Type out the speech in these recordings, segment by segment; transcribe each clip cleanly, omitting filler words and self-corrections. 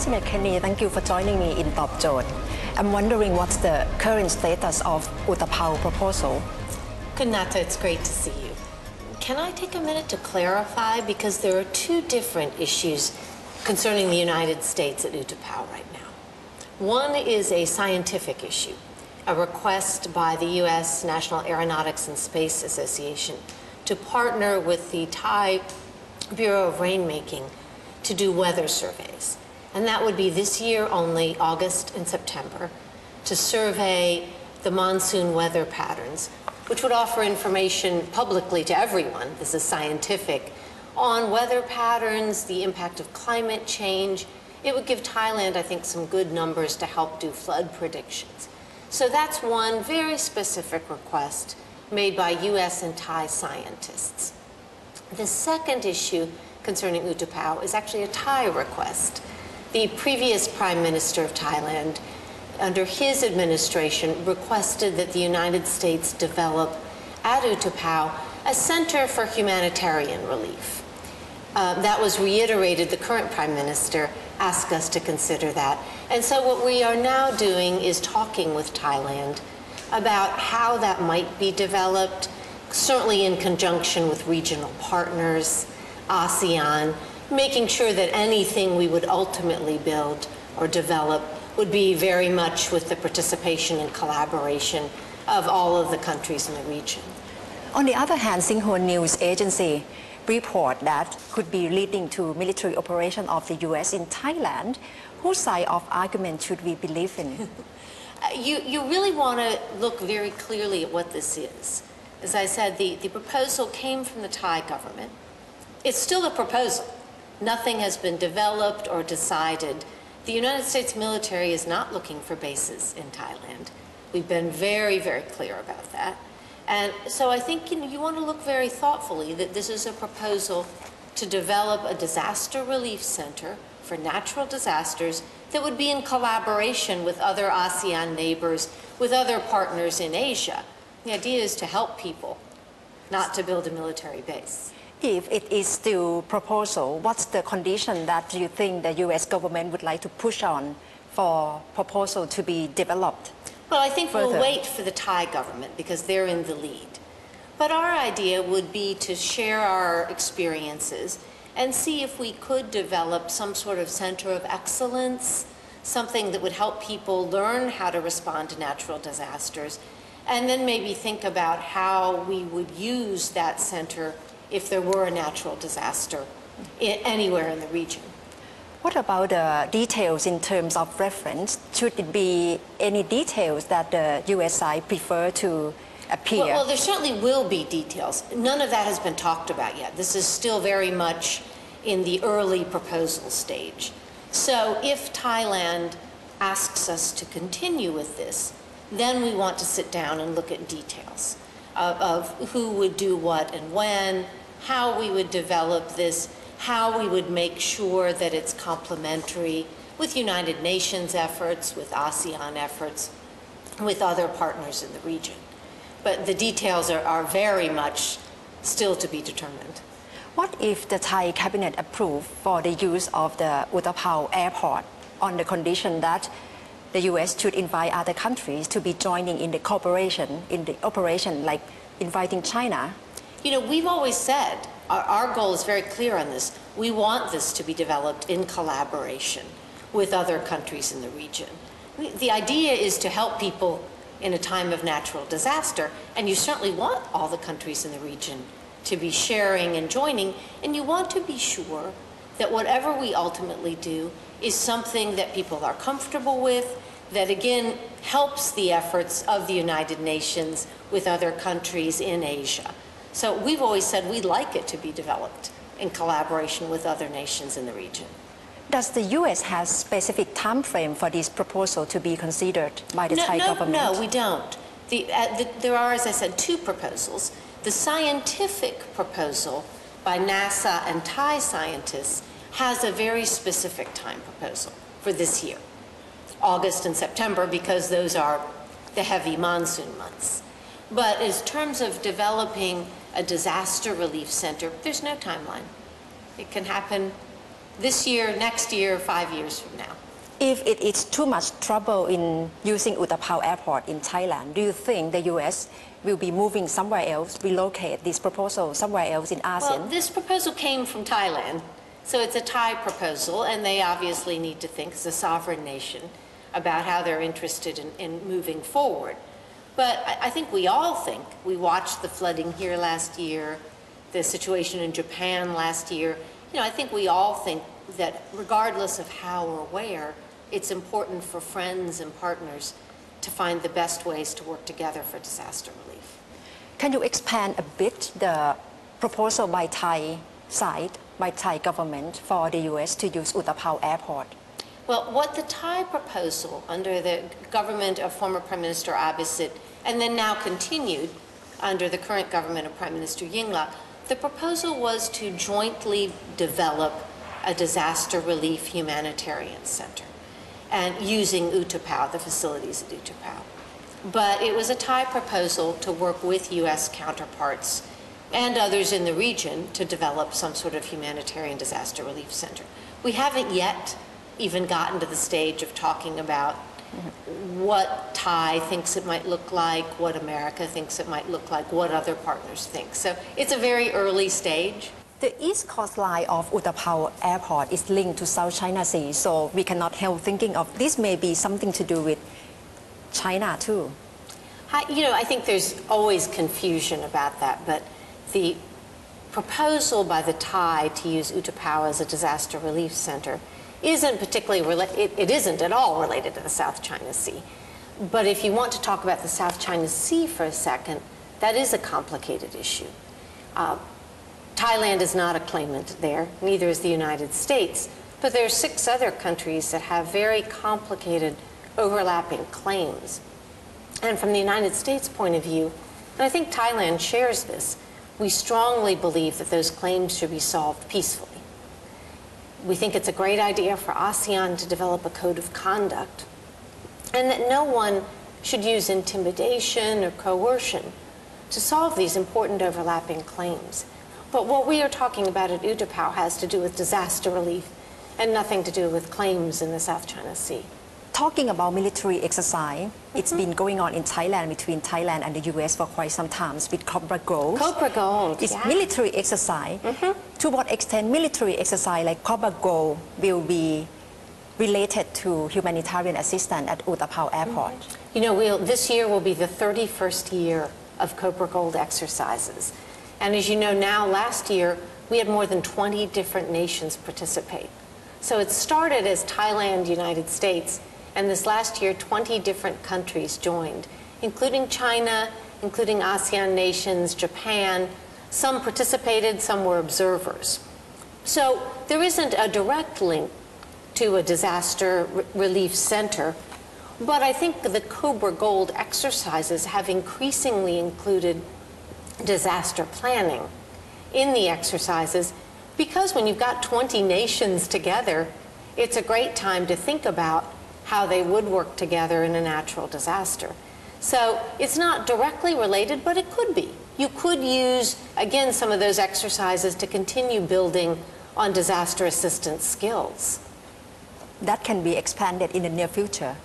President Kenny, thank you for joining me in ตอบโจทย์ I'm wondering what's the current status of อุตภเปา proposal. Kanata, it's great to see you. Can I take a minute to clarify because there are two different issues concerning the United States at Utapao right now. One is a scientific issue, a request by the U.S. National Aeronautics and Space Association to partner with the Thai Bureau of Rainmaking to do weather surveys. And that would be this year only, August and September, to survey the monsoon weather patterns, which would offer information publicly to everyone, this is scientific, on weather patterns, the impact of climate change. It would give Thailand, I think, some good numbers to help do flood predictions. So that's one very specific request made by U.S. and Thai scientists. The second issue concerning Utapao is actually a Thai request. The previous Prime Minister of Thailand, under his administration, requested that the United States develop at Utapao a center for humanitarian relief. That was reiterated. The current Prime Minister asked us to consider that. And so what we are now doing is talking with Thailand about how that might be developed, certainly in conjunction with regional partners, ASEAN, making sure that anything we would ultimately build or develop would be very much with the participation and collaboration of all of the countries in the region. On the other hand, Xinhua News Agency report that could be leading to military operation of the U.S. in Thailand. Whose side of argument should we believe in? You really want to look very clearly at what this is. As I said, the proposal came from the Thai government. It's still a proposal. Nothing has been developed or decided. The United States military is not looking for bases in Thailand. We've been very, very clear about that. And so I think you want to look very thoughtfully that this is a proposal to develop a disaster relief center for natural disasters that would be in collaboration with other ASEAN neighbors, with other partners in Asia. The idea is to help people, not to build a military base. If it is still proposal, what's the condition that you think the U.S. government would like to push on for proposal to be developed? Well, I think further? We'll wait for the Thai government because they're in the lead. But our idea would be to share our experiences and see if we could develop some sort of center of excellence, something that would help people learn how to respond to natural disasters, and then maybe think about how we would use that center if there were a natural disaster anywhere in the region. What about the details in terms of reference? Should it be any details that the U.S. side prefer to appear? Well, there certainly will be details. None of that has been talked about yet. This is still very much in the early proposal stage. So if Thailand asks us to continue with this, then we want to sit down and look at details of who would do what and when, how we would develop this, how we would make sure that it's complementary with United Nations efforts, with ASEAN efforts, with other partners in the region. But the details are very much still to be determined. What if the Thai cabinet approve for the use of the Utapao airport on the condition that the U.S. should invite other countries to be joining in the cooperation, in the operation, like inviting China? You know, we've always said, our goal is very clear on this. We want this to be developed in collaboration with other countries in the region. The idea is to help people in a time of natural disaster, and you certainly want all the countries in the region to be sharing and joining, and you want to be sure that whatever we ultimately do is something that people are comfortable with, that again helps the efforts of the United Nations with other countries in Asia. So we've always said we'd like it to be developed in collaboration with other nations in the region. Does the U.S. have specific time frame for this proposal to be considered by the Thai government? No, we don't. There are, as I said, two proposals. The scientific proposal by NASA and Thai scientists has a very specific time proposal for this year, August and September, because those are the heavy monsoon months. But in terms of developing a disaster relief center, there's no timeline. It can happen this year, next year, 5 years from now. If it is too much trouble in using Utapao Airport in Thailand, do you think the U.S. will be moving somewhere else, relocate this proposal somewhere else in ASEAN? Well, this proposal came from Thailand, so it's a Thai proposal, and they obviously need to think as a sovereign nation about how they're interested in moving forward. But I think we all think, we watched the flooding here last year, the situation in Japan last year, I think we all think that regardless of how or where, it's important for friends and partners to find the best ways to work together for disaster relief. Can you expand a bit the proposal by Thai side, by Thai government for the U.S. to use Utapao Airport? Well, what the Thai proposal under the government of former Prime Minister Abhisit, and then now continued under the current government of Prime Minister Yingluck, the proposal was to jointly develop a disaster relief humanitarian center and using Utapao, the facilities at Utapao. But it was a Thai proposal to work with U.S. counterparts and others in the region to develop some sort of humanitarian disaster relief center. We haven't yet even gotten to the stage of talking about what Thai thinks it might look like, what America thinks it might look like, what other partners think. So it's a very early stage. The east coastline of Utapao Airport is linked to South China Sea, so we cannot help thinking of this may be something to do with China too. I think there's always confusion about that, but the proposal by the Thai to use Utapao as a disaster relief center isn't particularly it isn't at all related to the South China Sea. But if you want to talk about the South China Sea for a second, that is a complicated issue. Thailand is not a claimant there, neither is the United States, but there are 6 other countries that have very complicated overlapping claims. And from the United States point of view, and I think Thailand shares this, we strongly believe that those claims should be solved peacefully. We think it's a great idea for ASEAN to develop a code of conduct, and that no one should use intimidation or coercion to solve these important overlapping claims. But what we are talking about at Utapao has to do with disaster relief and nothing to do with claims in the South China Sea. Talking about military exercise, it's been going on in Thailand between Thailand and the U.S. for quite some time with Cobra Gold. Cobra Gold, It's yeah. military exercise. To what extent military exercise like Cobra Gold will be related to humanitarian assistance at Utapao Airport? This year will be the 31st year of Cobra Gold exercises. And as you know now, last year, we had more than 20 different nations participate. So it started as Thailand, United States, and this last year, 20 different countries joined, including China, including ASEAN nations, Japan. Some participated, some were observers. So there isn't a direct link to a disaster relief center, but I think the Cobra Gold exercises have increasingly included disaster planning in the exercises, because when you've got 20 nations together, it's a great time to think about how they would work together in a natural disaster. So it's not directly related, but it could be. You could use, again, some of those exercises to continue building on disaster assistance skills. That can be expanded in the near future.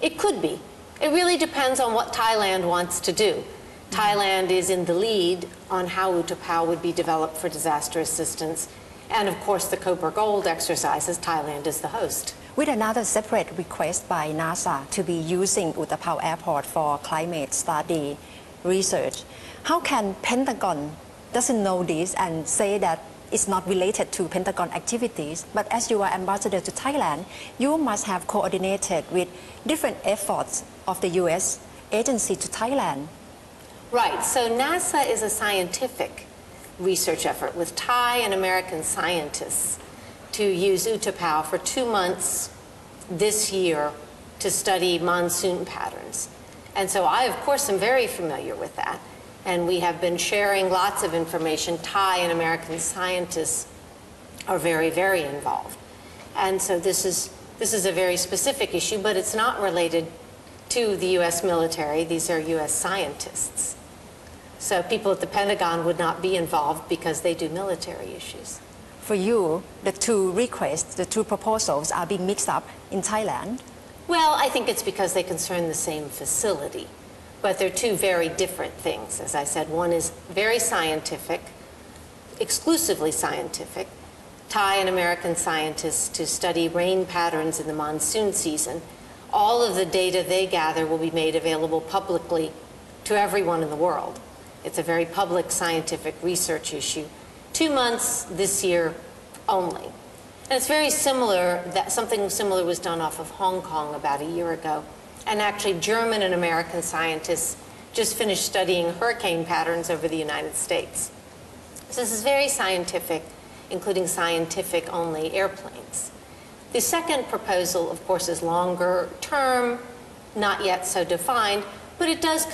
It could be. It really depends on what Thailand wants to do. Thailand is in the lead on how Utapao would be developed for disaster assistance. And of course, the Cobra Gold exercises, Thailand is the host. With another separate request by NASA to be using Utapao Airport for climate study research, how can Pentagon doesn't know this and say that it's not related to Pentagon activities, but as you are ambassador to Thailand, you must have coordinated with different efforts of the U.S. agency to Thailand. Right, so NASA is a scientific research effort with Thai and American scientists to use Utapao for 2 months this year to study monsoon patterns. And so I, of course, am very familiar with that. And we have been sharing lots of information. Thai and American scientists are very, very involved. And so this is a very specific issue, but it's not related to the U.S. military. These are U.S. scientists. So people at the Pentagon would not be involved because they do military issues. for you, the two requests, the two proposals are being mixed up in Thailand? Well, I think it's because they concern the same facility, but they're two very different things. As I said, one is very scientific, exclusively scientific, Thai and American scientists to study rain patterns in the monsoon season. All of the data they gather will be made available publicly to everyone in the world. It's a very public scientific research issue. 2 months this year only. And it's very similar, that something similar was done off of Hong Kong about a year ago. And actually German and American scientists just finished studying hurricane patterns over the United States. So this is very scientific, including scientific-only airplanes. The second proposal, of course, is longer term, not yet so defined, but it does